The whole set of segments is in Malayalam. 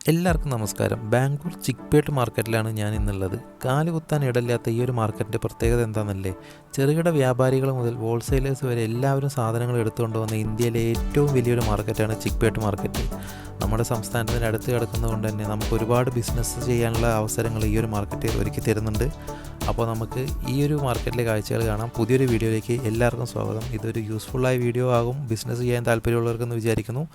എല്ലാവർക്കും നമസ്കാരം. ബാംഗ്ലൂർ ചിക്പേട്ട് മാർക്കറ്റിലാണ് ഞാൻ ഇന്നുള്ളത്. കാലുകുത്താൻ ഇടമില്ലാത്ത ഈ ഒരു മാർക്കറ്റിൻ്റെ പ്രത്യേകത എന്താണെന്നല്ലേ? ചെറുകിട വ്യാപാരികൾ മുതൽ ഹോൾസെയിലേഴ്സ് വരെ എല്ലാവരും സാധനങ്ങൾ എടുത്തുകൊണ്ട് വന്ന ഇന്ത്യയിലെ ഏറ്റവും വലിയൊരു മാർക്കറ്റാണ് ചിക്പേട്ട് മാർക്കറ്റ്. നമ്മുടെ സംസ്ഥാനത്തിന് അടുത്ത് കിടക്കുന്നതുകൊണ്ട് തന്നെ നമുക്ക് ഒരുപാട് ബിസിനസ് ചെയ്യാനുള്ള അവസരങ്ങൾ ഈ ഒരു മാർക്കറ്റ് ഒരുക്കി തരുന്നുണ്ട്. അപ്പോൾ നമുക്ക് ഈ ഒരു മാർക്കറ്റിലെ കാഴ്ചകൾ കാണാം. പുതിയൊരു വീഡിയോയിലേക്ക് എല്ലാവർക്കും സ്വാഗതം. ഇതൊരു യൂസ്ഫുള്ളായ വീഡിയോ ആകും ബിസിനസ് ചെയ്യാൻ താല്പര്യമുള്ളവർക്കെന്ന് വിചാരിക്കുന്നു.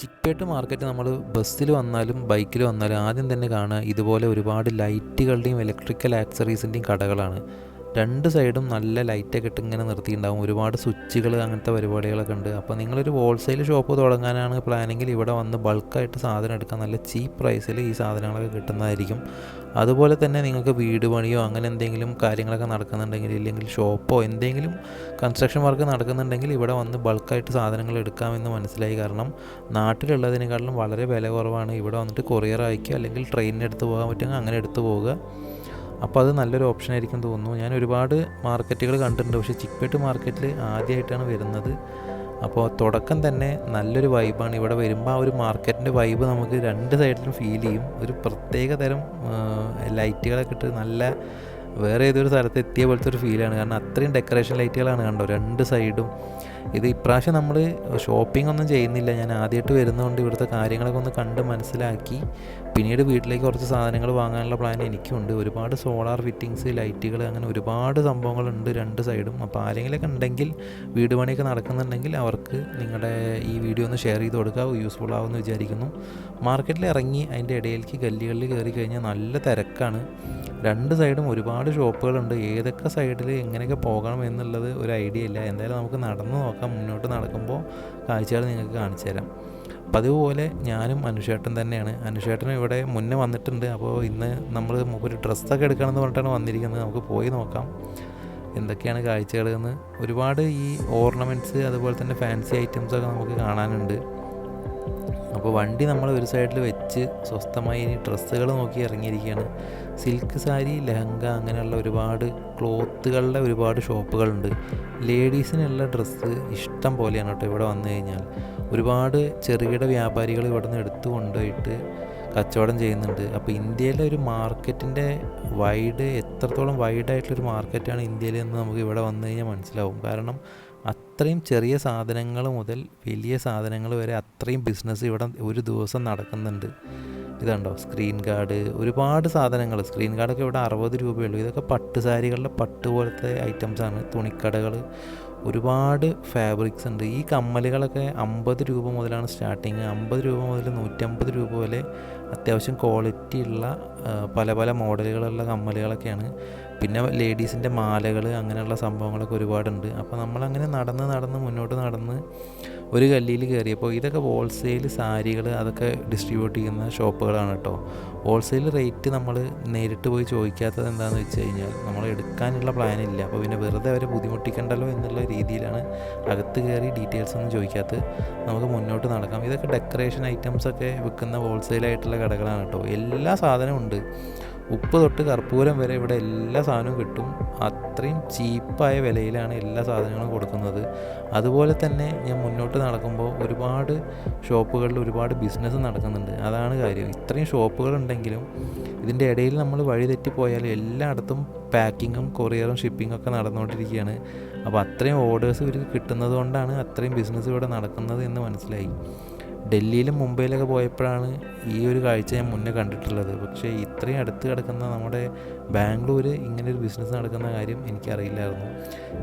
ചിക്പേട്ട് മാർക്കറ്റ് നമ്മൾ ബസ്സിൽ വന്നാലും ബൈക്കിൽ വന്നാലും ആദ്യം തന്നെ കാണുക ഇതുപോലെ ഒരുപാട് ലൈറ്റുകളുടെയും ഇലക്ട്രിക്കൽ ആക്സറീസിൻ്റെയും കടകളാണ്. രണ്ട് സൈഡും നല്ല ലൈറ്റൊക്കെ ഇട്ട് ഇങ്ങനെ നിർത്തിയിട്ടുണ്ടാകും. ഒരുപാട് സ്വിച്ചുകൾ അങ്ങനത്തെ പരിപാടികളൊക്കെ ഉണ്ട്. അപ്പോൾ നിങ്ങളൊരു ഹോൾസെയിൽ ഷോപ്പ് തുടങ്ങാനാണ് പ്ലാനെങ്കിൽ ഇവിടെ വന്ന് ബൾക്കായിട്ട് സാധനം എടുക്കാൻ നല്ല ചീപ്പ് പ്രൈസിൽ ഈ സാധനങ്ങളൊക്കെ കിട്ടുന്നതായിരിക്കും. അതുപോലെ തന്നെ നിങ്ങൾക്ക് വീട് പണിയോ അങ്ങനെ എന്തെങ്കിലും കാര്യങ്ങളൊക്കെ നടക്കുന്നുണ്ടെങ്കിൽ, ഇല്ലെങ്കിൽ ഷോപ്പോ എന്തെങ്കിലും കൺസ്ട്രക്ഷൻ വർക്ക് നടക്കുന്നുണ്ടെങ്കിൽ ഇവിടെ വന്ന് ബൾക്കായിട്ട് സാധനങ്ങൾ എടുക്കാമെന്ന് മനസ്സിലായി. കാരണം നാട്ടിലുള്ളതിനേക്കാളും വളരെ വില കുറവാണ്. ഇവിടെ വന്നിട്ട് കൊറിയർ അയക്കുക, അല്ലെങ്കിൽ ട്രെയിനിന് എടുത്ത് പോകാൻ പറ്റുമെങ്കിൽ അങ്ങനെ എടുത്ത് പോവുക. അപ്പോൾ അത് നല്ലൊരു ഓപ്ഷൻ ആയിരിക്കും തോന്നുന്നു. ഞാൻ ഒരുപാട് മാർക്കറ്റുകൾ കണ്ടിട്ടുണ്ട്, പക്ഷേ ചിക്പേട്ട് മാർക്കറ്റിൽ ആദ്യമായിട്ടാണ് വരുന്നത്. അപ്പോൾ തുടക്കം തന്നെ നല്ലൊരു വൈബാണ്. ഇവിടെ വരുമ്പോൾ ആ ഒരു മാർക്കറ്റിൻ്റെ വൈബ് നമുക്ക് രണ്ട് സൈഡിലും ഫീൽ ചെയ്യും. ഒരു പ്രത്യേക തരം ലൈറ്റുകളൊക്കെ ഇട്ട് നല്ല വേറെ ഏതൊരു സ്ഥലത്ത് എത്തിയ പോലത്തെ ഒരു ഫീലാണ്. കാരണം അത്രയും ഡെക്കറേഷൻ ലൈറ്റുകളാണ് കണ്ടോ രണ്ട് സൈഡും. ഇത് ഇപ്രാവശ്യം നമ്മൾ ഷോപ്പിംഗ് ഒന്നും ചെയ്യുന്നില്ല. ഞാൻ ആദ്യമായിട്ട് വരുന്നതുകൊണ്ട് ഇവിടുത്തെ കാര്യങ്ങളൊക്കെ ഒന്ന് കണ്ട് മനസ്സിലാക്കി പിന്നീട് വീട്ടിലേക്ക് കുറച്ച് സാധനങ്ങൾ വാങ്ങാനുള്ള പ്ലാൻ എനിക്കുണ്ട്. ഒരുപാട് സോളാർ ഫിറ്റിങ്സ്, ലൈറ്റുകൾ, അങ്ങനെ ഒരുപാട് സംഭവങ്ങളുണ്ട് രണ്ട് സൈഡും. അപ്പോൾ ആരെങ്കിലുമൊക്കെ ഉണ്ടെങ്കിൽ വീട് പണിയൊക്കെ നടക്കുന്നുണ്ടെങ്കിൽ അവർക്ക് നിങ്ങളുടെ ഈ വീഡിയോ ഒന്ന് ഷെയർ ചെയ്ത് കൊടുക്കുക, യൂസ്ഫുൾ ആവുമെന്ന് വിചാരിക്കുന്നു. മാർക്കറ്റിൽ ഇറങ്ങി അതിൻ്റെ ഇടയിലേക്ക് ഗല്ലികളിൽ കയറി കഴിഞ്ഞാൽ നല്ല തിരക്കാണ്. രണ്ട് സൈഡും ഒരുപാട് ഷോപ്പുകളുണ്ട്. ഏതൊക്കെ സൈഡിൽ എങ്ങനെയൊക്കെ പോകണം എന്നുള്ളത് ഒരു ഐഡിയ ഇല്ല. എന്തായാലും നമുക്ക് നടന്ന് നോക്കാം. മുന്നോട്ട് നടക്കുമ്പോൾ കാഴ്ചകൾ നിങ്ങൾക്ക് കാണിച്ചു തരാം. അപ്പോൾ അതുപോലെ ഞാനും അനുഷേട്ടൻ തന്നെയാണ്. അനുഷേട്ടനും ഇവിടെ മുന്നേ വന്നിട്ടുണ്ട്. അപ്പോൾ ഇന്ന് നമ്മൾ ഒരു ഡ്രസ്സൊക്കെ എടുക്കണമെന്ന് പറഞ്ഞിട്ടാണ് വന്നിരിക്കുന്നത്. നമുക്ക് പോയി നോക്കാം എന്തൊക്കെയാണ് കാഴ്ചകൾ എന്ന്. ഒരുപാട് ഈ ഓർണമെൻറ്റ്സ് അതുപോലെ തന്നെ ഫാൻസി ഐറ്റംസൊക്കെ നമുക്ക് കാണാനുണ്ട്. അപ്പോൾ വണ്ടി നമ്മൾ ഒരു സൈഡിൽ വെച്ച് സ്വസ്ഥമായി ഇനി ഡ്രസ്സുകൾ നോക്കി ഇറങ്ങിയിരിക്കുകയാണ്. സിൽക്ക് സാരി, ലെഹങ്ക, അങ്ങനെയുള്ള ഒരുപാട് ക്ലോത്തുകളുടെ ഒരുപാട് ഷോപ്പുകളുണ്ട്. ലേഡീസിനുള്ള ഡ്രസ്സ് ഇഷ്ടം പോലെയാണ് കേട്ടോ ഇവിടെ വന്നു കഴിഞ്ഞാൽ. ഒരുപാട് ചെറുകിട വ്യാപാരികൾ ഇവിടെ നിന്ന് എടുത്തു കൊണ്ടുപോയിട്ട് കച്ചവടം ചെയ്യുന്നുണ്ട്. അപ്പോൾ ഇന്ത്യയിലെ ഒരു മാർക്കറ്റിൻ്റെ എത്രത്തോളം വൈഡായിട്ടുള്ളൊരു മാർക്കറ്റാണ് ഇന്ത്യയിൽ എന്ന് നമുക്ക് ഇവിടെ വന്നു കഴിഞ്ഞാൽ മനസ്സിലാവും. കാരണം അത്രയും ചെറിയ സാധനങ്ങൾ മുതൽ വലിയ സാധനങ്ങൾ വരെ അത്രയും ബിസിനസ് ഇവിടെ ഒരു ദിവസം നടക്കുന്നുണ്ട്. ഇതുണ്ടോ സ്ക്രീൻ ഗാർഡ്, ഒരുപാട് സാധനങ്ങൾ. സ്ക്രീൻ ഗാർഡൊക്കെ ഇവിടെ 60 രൂപയുള്ളൂ. ഇതൊക്കെ പട്ട് സാരികളുടെ പട്ട് പോലത്തെ ഐറ്റംസാണ്. തുണിക്കടകൾ, ഒരുപാട് ഫാബ്രിക്സ് ഉണ്ട്. ഈ കമ്മലുകളൊക്കെ 50 രൂപ മുതലാണ് സ്റ്റാർട്ടിങ്. 50 രൂപ മുതൽ 150 രൂപ വരെ അത്യാവശ്യം ക്വാളിറ്റി ഉള്ള പല പല മോഡലുകളുള്ള കമ്മലുകളൊക്കെയാണ്. പിന്നെ ലേഡീസിൻ്റെ മാലകൾ, അങ്ങനെയുള്ള സംഭവങ്ങളൊക്കെ ഒരുപാടുണ്ട്. അപ്പോൾ നമ്മളങ്ങനെ നടന്ന് മുന്നോട്ട് നടന്ന് ഒരു ഗല്ലിയിൽ കയറിയപ്പോൾ ഇതൊക്കെ ഹോൾസെയിൽ സാരികൾ അതൊക്കെ ഡിസ്ട്രിബ്യൂട്ട് ചെയ്യുന്ന ഷോപ്പുകളാണ് കേട്ടോ. ഹോൾസെയിൽ റേറ്റ് നമ്മൾ നേരിട്ട് പോയി ചോദിക്കാത്തത് എന്താണെന്ന് വെച്ച് കഴിഞ്ഞാൽ നമ്മൾ എടുക്കാനുള്ള പ്ലാനില്ല. അപ്പോൾ പിന്നെ വെറുതെ അവരെ ബുദ്ധിമുട്ടിക്കണ്ടല്ലോ എന്നുള്ള രീതിയിലാണ് അകത്ത് കയറി ഡീറ്റെയിൽസ് ഒന്നും ചോദിക്കാത്തത്. നമുക്ക് മുന്നോട്ട് നടക്കാം. ഇതൊക്കെ ഡെക്കറേഷൻ ഐറ്റംസൊക്കെ വിൽക്കുന്ന ഹോൾസെയിലായിട്ടുള്ള കടകളാണ് കേട്ടോ. എല്ലാ സാധനവും ഉണ്ട്. ഉപ്പ് തൊട്ട് കർപ്പൂരം വരെ ഇവിടെ എല്ലാ സാധനവും കിട്ടും. അത്രയും ചീപ്പായ വിലയിലാണ് എല്ലാ സാധനങ്ങളും കൊടുക്കുന്നത്. അതുപോലെ തന്നെ ഞാൻ മുന്നോട്ട് നടക്കുമ്പോൾ ഒരുപാട് ഷോപ്പുകളിൽ ഒരുപാട് ബിസിനസ് നടക്കുന്നുണ്ട്. അതാണ് കാര്യം. ഇത്രയും ഷോപ്പുകളുണ്ടെങ്കിലും ഇതിൻ്റെ ഇടയിൽ നമ്മൾ വഴി തെറ്റിപ്പോയാൽ എല്ലായിടത്തും പാക്കിങ്ങും കൊറിയറും ഷിപ്പിങ്ങും ഒക്കെ നടന്നുകൊണ്ടിരിക്കുകയാണ്. അപ്പോൾ അത്രയും ഓർഡേഴ്സ് ഇവർക്ക് കിട്ടുന്നത് കൊണ്ടാണ് അത്രയും ബിസിനസ് ഇവിടെ നടക്കുന്നത് എന്ന് മനസ്സിലായി. ഡൽഹിയിലും മുംബൈയിലൊക്കെ പോയപ്പോഴാണ് ഈ ഒരു കാഴ്ച ഞാൻ മുന്നേ കണ്ടിട്ടുള്ളത്. പക്ഷേ ഇത്രയും അടുത്ത് കിടക്കുന്ന നമ്മുടെ ബാംഗ്ലൂർ ഇങ്ങനൊരു ബിസിനസ് നടക്കുന്ന കാര്യം എനിക്കറിയില്ലായിരുന്നു.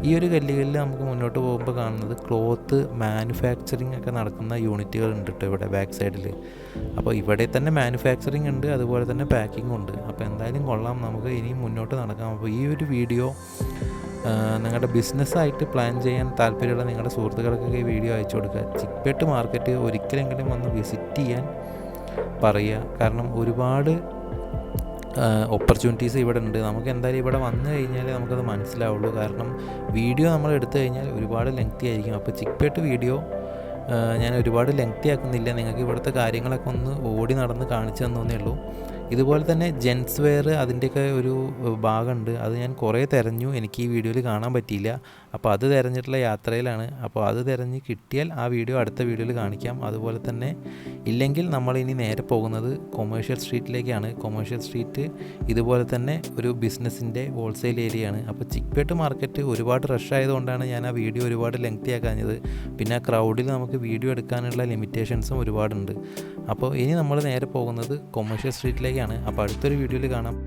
ഈ ഒരു ഗല്ലികളിൽ നമുക്ക് മുന്നോട്ട് പോകുമ്പോൾ കാണുന്നത് ക്ലോത്ത് മാനുഫാക്ചറിങ് ഒക്കെ നടക്കുന്ന യൂണിറ്റുകൾ ഉണ്ട് കേട്ടോ ഇവിടെ ബാക്ക് സൈഡിൽ. അപ്പോൾ ഇവിടെ തന്നെ മാനുഫാക്ചറിങ് ഉണ്ട്, അതുപോലെ തന്നെ പാക്കിങ്ങും ഉണ്ട്. അപ്പോൾ എന്തായാലും കൊള്ളാം, നമുക്ക് ഇനിയും മുന്നോട്ട് നടക്കാം. അപ്പോൾ ഈ ഒരു വീഡിയോ നിങ്ങളുടെ ബിസിനസ്സായിട്ട് പ്ലാൻ ചെയ്യാൻ താല്പര്യമുള്ള നിങ്ങളുടെ സുഹൃത്തുക്കൾക്കൊക്കെ ഈ വീഡിയോ അയച്ചു കൊടുക്കുക. ചിക്പേട്ട് മാർക്കറ്റ് ഒരിക്കലെങ്കിലും വന്ന് വിസിറ്റ് ചെയ്യാൻ പറയുക. കാരണം ഒരുപാട് ഓപ്പർച്യൂണിറ്റീസ് ഇവിടെ ഉണ്ട്. നമുക്ക് എന്തായാലും ഇവിടെ വന്നു കഴിഞ്ഞാൽ നമുക്കത് മനസ്സിലാവുള്ളൂ. കാരണം വീഡിയോ നമ്മൾ എടുത്തു കഴിഞ്ഞാൽ ഒരുപാട് ലെങ്തി ആയിരിക്കും. അപ്പോൾ ചിക്പേട്ട് വീഡിയോ ഞാൻ ഒരുപാട് ലെങ്തി ആക്കുന്നില്ല. നിങ്ങൾക്ക് ഇവിടുത്തെ കാര്യങ്ങളൊക്കെ ഒന്ന് ഓടി നടന്ന് കാണിച്ചു തന്നേ ഉള്ളൂ. ഇതുപോലെ തന്നെ ജെൻസ് വെയർ അതിൻ്റെയൊക്കെ ഒരു ഭാഗമുണ്ട്. അത് ഞാൻ കുറേ തിരഞ്ഞു, എനിക്ക് ഈ വീഡിയോയിൽ കാണാൻ പറ്റിയില്ല. അപ്പോൾ അത് തിരഞ്ഞിട്ടുള്ള യാത്രയിലാണ്. അപ്പോൾ അത് തിരഞ്ഞ് കിട്ടിയാൽ ആ വീഡിയോ അടുത്ത വീഡിയോയിൽ കാണിക്കാം. അതുപോലെ തന്നെ ഇല്ലെങ്കിൽ നമ്മളിനി നേരെ പോകുന്നത് കൊമേഴ്ഷ്യൽ സ്ട്രീറ്റിലേക്കാണ്. കൊമേഴ്ഷ്യൽ സ്ട്രീറ്റ് ഇതുപോലെ തന്നെ ഒരു ബിസിനസ്സിൻ്റെ ഹോൾസെയിൽ ഏരിയയാണ്. അപ്പോൾ ചിക്പേട്ട് മാർക്കറ്റ് ഒരുപാട് റഷ് ആയതുകൊണ്ടാണ് ഞാൻ ആ വീഡിയോ ഒരുപാട് ലെങ്തി ആക്കാഞ്ഞത്. പിന്നെ ആ ക്രൗഡിൽ നമുക്ക് വീഡിയോ എടുക്കാനുള്ള ലിമിറ്റേഷൻസും ഒരുപാടുണ്ട്. അപ്പോൾ ഇനി നമ്മൾ നേരെ പോകുന്നത് കൊമേഴ്ഷ്യൽ സ്ട്രീറ്റിലേക്കാണ്. അപ്പോൾ അടുത്തൊരു വീഡിയോയിൽ കാണാം.